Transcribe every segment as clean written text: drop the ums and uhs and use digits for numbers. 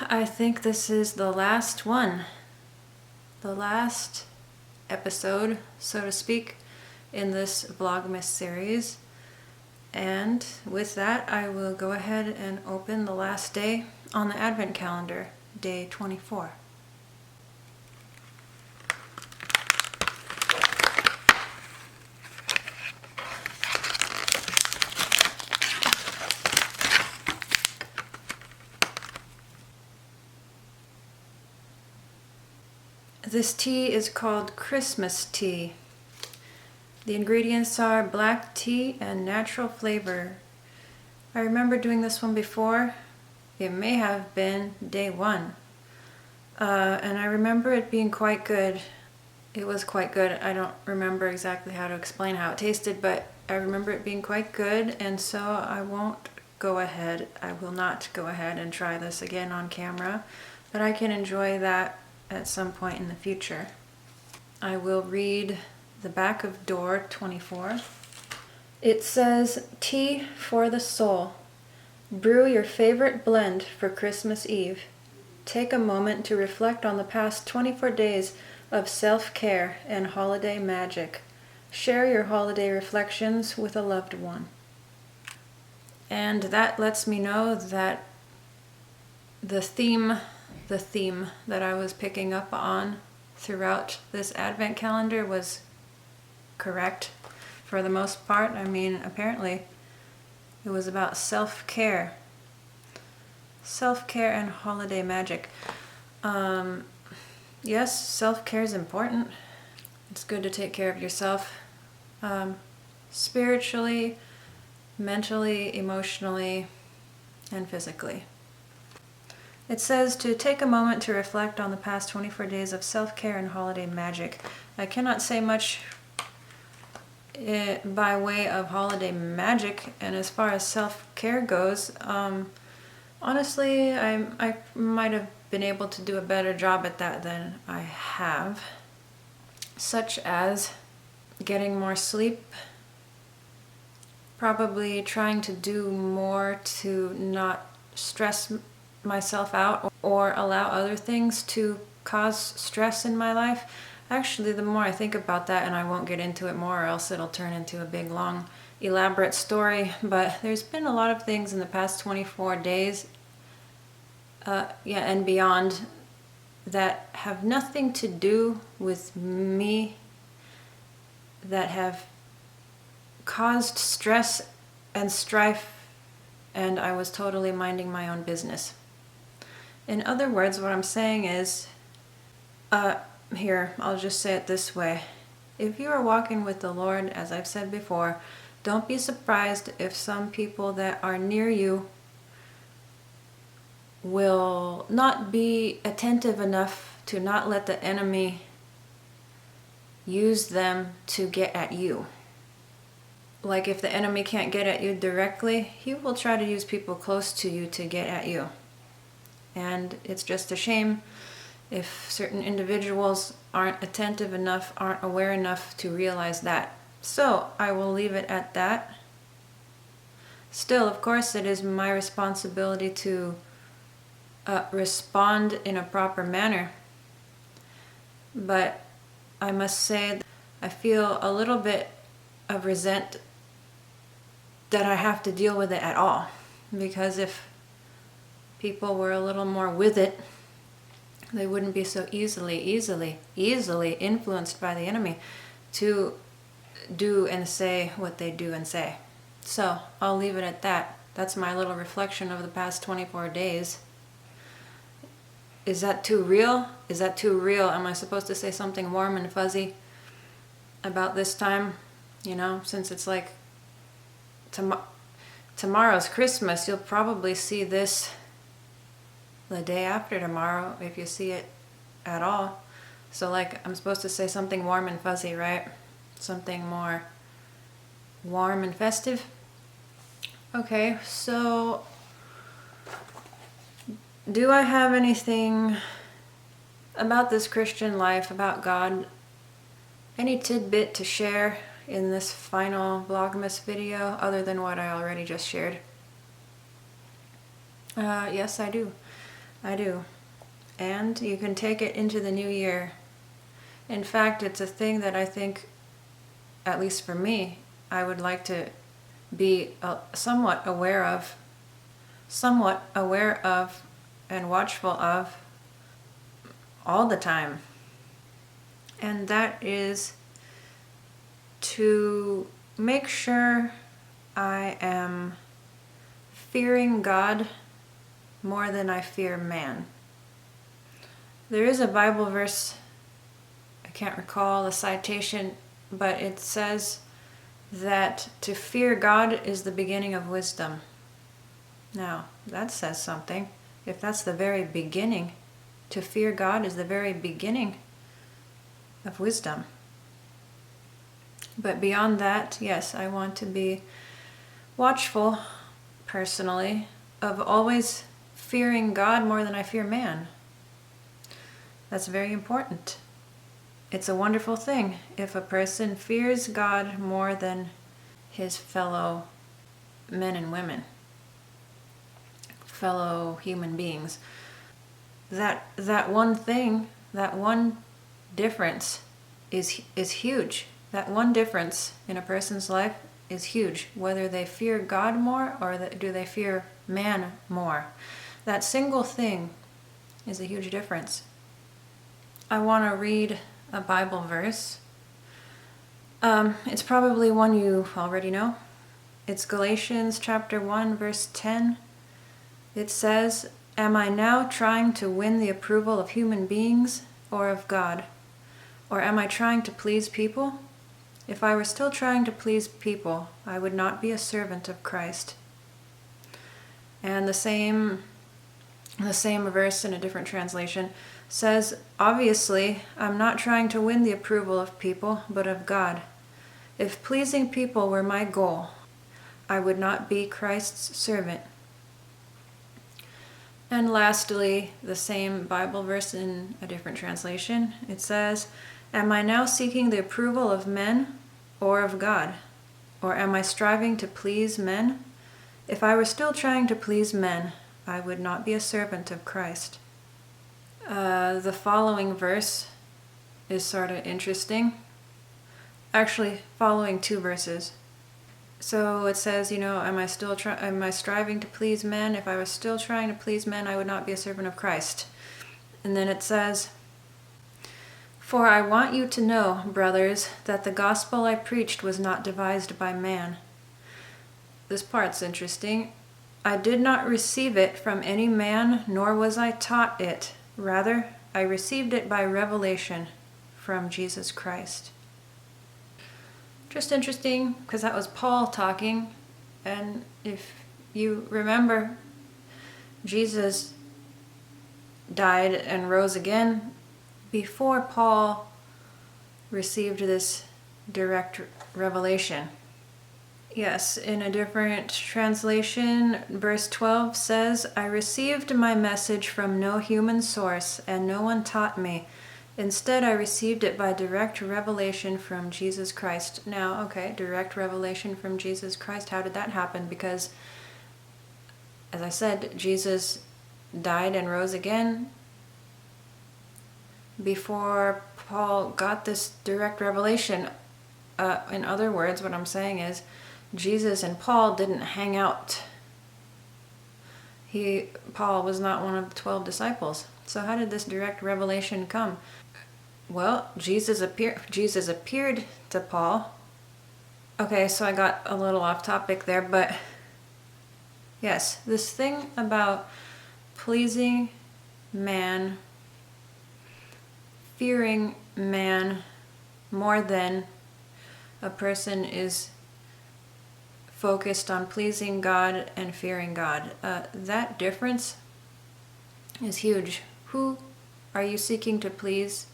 I think this is the last one. The last episode, so to speak, in this Vlogmas series. And with that, I will go ahead and open the last day on the Advent calendar, day 24. This tea is called Christmas tea. The ingredients are black tea and natural flavor. I remember doing this one before. It may have been day one. And I remember it being quite good. It was quite good. I don't remember exactly how to explain how it tasted, but I remember it being quite good, and so I will not go ahead and try this again on camera, but I can enjoy that at some point in the future. I will read the back of door 24. It says, "Tea for the soul. Brew your favorite blend for Christmas Eve. Take a moment to reflect on the past 24 days of self-care and holiday magic. Share your holiday reflections with a loved one." And that lets me know that the theme that I was picking up on throughout this Advent calendar was correct for the most part. I mean, apparently it was about self-care. Self-care and holiday magic. Yes, self-care is important. It's good to take care of yourself, spiritually, mentally, emotionally, and physically. It says to take a moment to reflect on the past 24 days of self-care and holiday magic. I cannot say much by way of holiday magic, and as far as self-care goes, honestly, I might have been able to do a better job at that than I have, such as getting more sleep, probably trying to do more to not stress myself out or allow other things to cause stress in my life. Actually, the more I think about that, and I won't get into it more or else it'll turn into a big, long, elaborate story, but there's been a lot of things in the past 24 days and beyond that have nothing to do with me, that have caused stress and strife, and I was totally minding my own business. In other words, what I'm saying is, here, I'll just say it this way. If you are walking with the Lord, as I've said before, don't be surprised if some people that are near you will not be attentive enough to not let the enemy use them to get at you. Like if the enemy can't get at you directly, he will try to use people close to you to get at you. And it's just a shame if certain individuals aren't attentive enough, aren't aware enough to realize that. So I will leave it at that. Still, of course, it is my responsibility to respond in a proper manner. But I must say that I feel a little bit of resent that I have to deal with it at all. Because if people were a little more with it, they wouldn't be so easily influenced by the enemy to do and say what they do and say. So I'll leave it at that. That's my little reflection of the past 24 days. Is that too real? Is that too real? Am I supposed to say something warm and fuzzy about this time? You know, since it's like tomorrow's Christmas, you'll probably see this the day after tomorrow, if you see it at all. So like, I'm supposed to say something warm and fuzzy, right? Something more warm and festive. Okay, so do I have anything about this Christian life, about God, any tidbit to share in this final Vlogmas video other than what I already just shared? Yes, I do. I do. And you can take it into the new year. In fact, it's a thing that I think, at least for me, I would like to be somewhat aware of and watchful of all the time. And that is to make sure I am fearing God more than I fear man. There is a Bible verse, I can't recall the citation, but it says that to fear God is the beginning of wisdom. Now, that says something. If that's the very beginning, to fear God is the very beginning of wisdom. But beyond that, yes, I want to be watchful, personally, of always fearing God more than I fear man. That's very important. It's a wonderful thing if a person fears God more than his fellow men and women, fellow human beings. That one thing, that one difference is huge. That one difference in a person's life is huge, whether they fear God more or do they fear man more. That single thing is a huge difference. I want to read a Bible verse. It's probably one you already know. It's Galatians chapter 1, verse 10. It says, "Am I now trying to win the approval of human beings or of God? Or am I trying to please people? If I were still trying to please people, I would not be a servant of Christ." And the same verse in a different translation says, "Obviously, I'm not trying to win the approval of people, but of God. If pleasing people were my goal, I would not be Christ's servant." And lastly, the same Bible verse in a different translation, it says, "Am I now seeking the approval of men or of God? Or am I striving to please men? If I were still trying to please men, I would not be a servant of Christ." The following verse is sort of interesting. Actually, following two verses. So it says, am I striving to please men? If I was still trying to please men, I would not be a servant of Christ. And then it says, "For I want you to know, brothers, that the gospel I preached was not devised by man." This part's interesting. "I did not receive it from any man, nor was I taught it. Rather, I received it by revelation from Jesus Christ." Just interesting, because that was Paul talking. And if you remember, Jesus died and rose again before Paul received this direct revelation. Yes, in a different translation, verse 12 says, "I received my message from no human source, and no one taught me. Instead, I received it by direct revelation from Jesus Christ." Now, okay, direct revelation from Jesus Christ. How did that happen? Because, as I said, Jesus died and rose again before Paul got this direct revelation. In other words, what I'm saying is, Jesus and Paul didn't hang out. Paul was not one of the 12 disciples. So how did this direct revelation come? Well, Jesus appeared to Paul. Okay, so I got a little off topic there, but yes, this thing about pleasing man, fearing man more than a person is focused on pleasing God and fearing God. That difference is huge. Who are you seeking to please,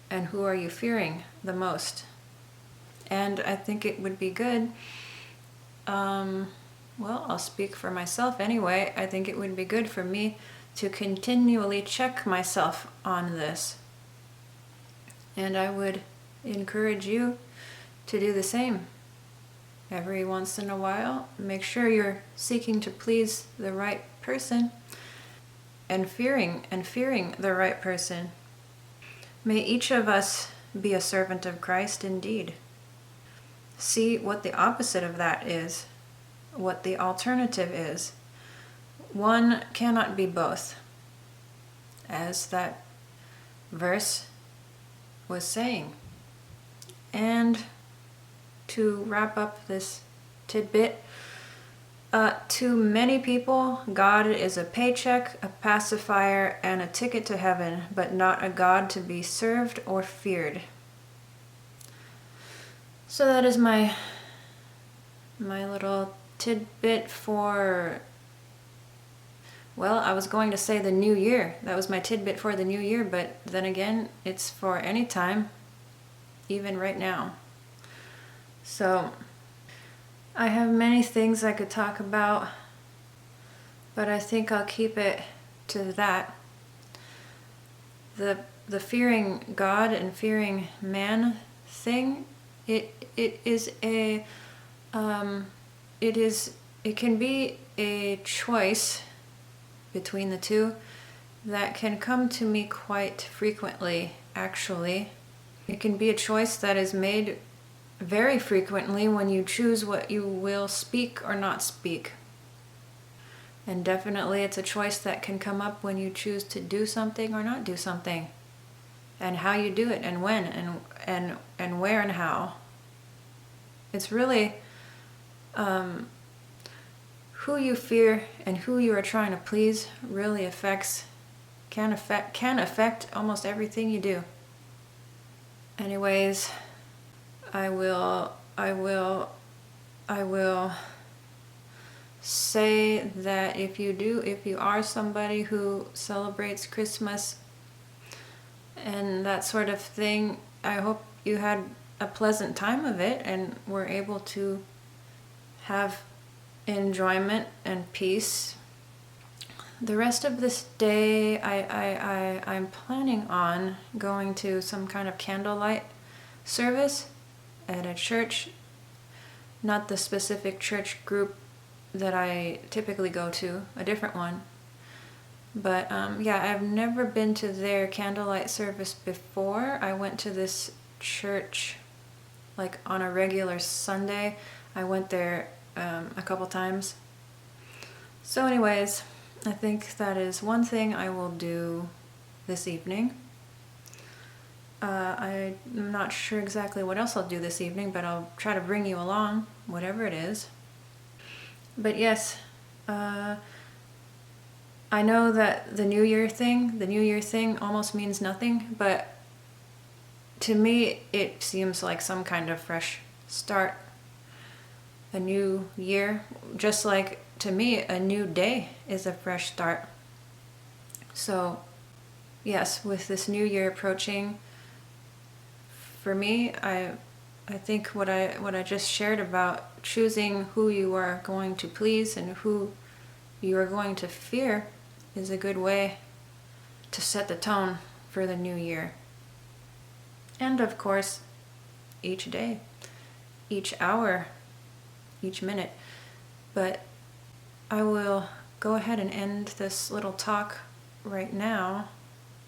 and who are you fearing the most? And I think it would be good, I'll speak for myself anyway. I think it would be good for me to continually check myself on this. And I would encourage you to do the same. Every once in a while, make sure you're seeking to please the right person and fearing the right person. May each of us be a servant of Christ indeed. See what the opposite of that is, what the alternative is. One cannot be both, as that verse was saying. And to wrap up this tidbit, to many people, God is a paycheck, a pacifier, and a ticket to heaven, but not a God to be served or feared. So that is my little tidbit for, well, I was going to say the new year. That was my tidbit for the new year, but then again, it's for any time, even right now. So I have many things I could talk about, but I think I'll keep it to that. The fearing God and fearing man thing, it can be a choice between the two that can come to me quite frequently, actually. It can be a choice that is made very frequently when you choose what you will speak or not speak. And definitely it's a choice that can come up when you choose to do something or not do something. And how you do it, and when, and where and how. It's really who you fear and who you are trying to please really can affect almost everything you do. Anyways, I will say that if you are somebody who celebrates Christmas and that sort of thing, I hope you had a pleasant time of it and were able to have enjoyment and peace. The rest of this day, I'm planning on going to some kind of candlelight service at a church, not the specific church group that I typically go to, a different one. But yeah, I've never been to their candlelight service before. I went to this church like on a regular Sunday. I went there a couple times. So anyways, I think that is one thing I will do this evening. I'm not sure exactly what else I'll do this evening, but I'll try to bring you along, whatever it is. But yes, I know that the New Year thing almost means nothing, but to me it seems like some kind of fresh start. A new year, just like to me a new day is a fresh start. So yes, with this new year approaching, for me, I think what I just shared about choosing who you are going to please and who you are going to fear is a good way to set the tone for the new year. And of course, each day, each hour, each minute. But I will go ahead and end this little talk right now,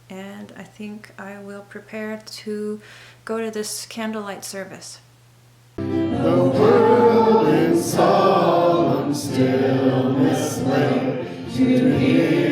and I think I will prepare to go to this candlelight service. The world in solemn stillness lay to hear